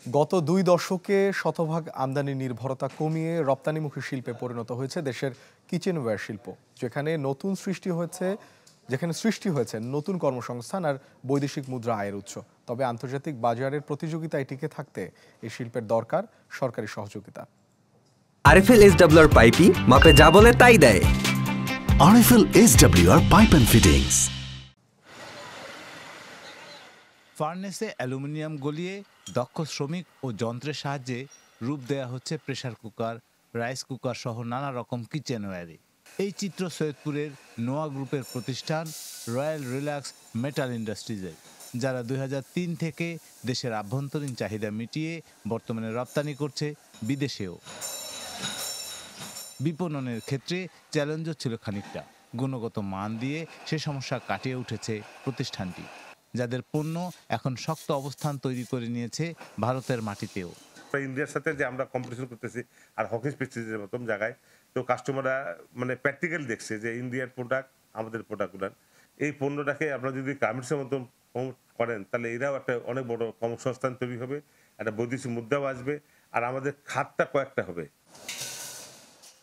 গত ২ দশকে শতভাগ আমদানি নির্ভরতা কমিয়ে রপ্তানিমুখী শিল্পে পরিণত হয়েছে দেশের কিচেনওয়্যার শিল্প, যেখানে সৃষ্টি হয়েছে নতুন কর্মসংস্থান আর বৈদেশিক মুদ্রা আয়ের উৎস। তবে আন্তর্জাতিক বাজারের প্রতিযোগিতায় টিকে থাকতে এই শিল্পের দরকার সরকারি সহযোগিতা। আরএফএল SWR পাইপই মাপে যা বলে তাই দেয়। RFL SWR pipe and fittings. ফার্নেসে অ্যালুমিনিয়াম গলিয়ে দক্ষ শ্রমিক ও যন্ত্রের সাহায্যে রূপ দেয়া হচ্ছে প্রেসার কুকার, রাইস কুকার সহ নানা রকম কিচেনওয়্যারে। এই চিত্র সৈয়দপুরের নোয়া গ্রুপের প্রতিষ্ঠান রয়্যাল রিল্যাক্স মেটাল ইন্ডাস্ট্রিজের, যারা 2003 থেকে দেশের আভ্যন্তরীণ চাহিদা মিটিয়ে বর্তমানে রপ্তানি করছে বিদেশেও। বিপণনের ক্ষেত্রে চ্যালেঞ্জও ছিল খানিকটা। গুণগত মান দিয়ে সে সমস্যা কাটিয়ে উঠেছে প্রতিষ্ঠানটি, যাদের পণ্য এখন শক্ত অবস্থান তৈরি করে নিয়েছে ভারতের মাটিতেও। ইন্ডিয়ার সাথে যে আমরা কম্পিটিশন করতেছি আর হকিস পিচের মতন জায়গায়, তো কাস্টমাররা মানে প্র্যাকটিক্যালি দেখছে যে ইন্ডিয়ার প্রোডাক্ট আমাদের প্রোডাক্টগুলো, এই পণ্যটাকে আপনারা যদি গার্মেন্টসের মতন করেন তাহলে এরাও একটা অনেক বড় কর্মসংস্থান তৈরি হবে, একটা বৈদেশিক মুদ্রাও আসবে, আর আমাদের খাতটা কয়েকটা হবে।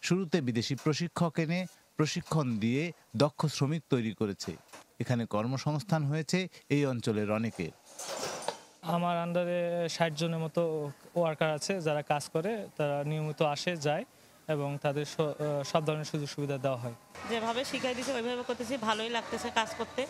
শুরুতে বিদেশি প্রশিক্ষক এনে প্রশিক্ষণ দিয়ে দক্ষ শ্রমিক তৈরি করেছে। এখানে কর্মসংস্থান হয়েছে এই অঞ্চলের অনেকের। আমার আন্ডারে 60 জনের মতো ওয়ার্কার আছে যারা কাজ করে, তারা নিয়মিত আসে যায় এবং তাদের সব ধরনের সুযোগ সুবিধা দেওয়া হয়। যেভাবে শিখাই দিচ্ছে ওইভাবে করতেছি, ভালোই লাগতেছে কাজ করতে।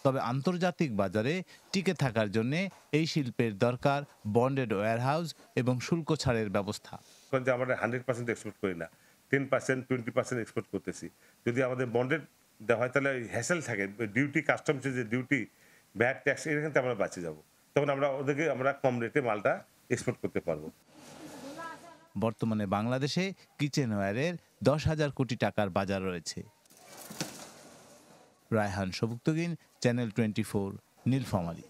তবে আন্তর্জাতিক বাজারে টিকে থাকার জন্য এই শিল্পের দরকার বন্ডেড ওয়্যারহাউস এবং শুল্ক ছাড়ের ব্যবস্থা। কারণ যে আমরা 100% এক্সপোর্ট করি না, 10% 20% এক্সপোর্ট করতেছি। যদি আমাদের বন্ডেড দেওয়া হয় তাহলে হ্যাসেল থাকে, ডিউটি কাস্টমসের যে ডিউটি, ভ্যাট, ট্যাক্স, এখান থেকে আমরা বাঁচে যাব। তখন আমরা কম রেটে মালটা এক্সপোর্ট করতে পারবো। বর্তমানে বাংলাদেশে কিচেনওয়্যারের 10,000 কোটি টাকার বাজার রয়েছে। রায়হান সবুক্তগিন, চ্যানেল 24, নীলফামারী।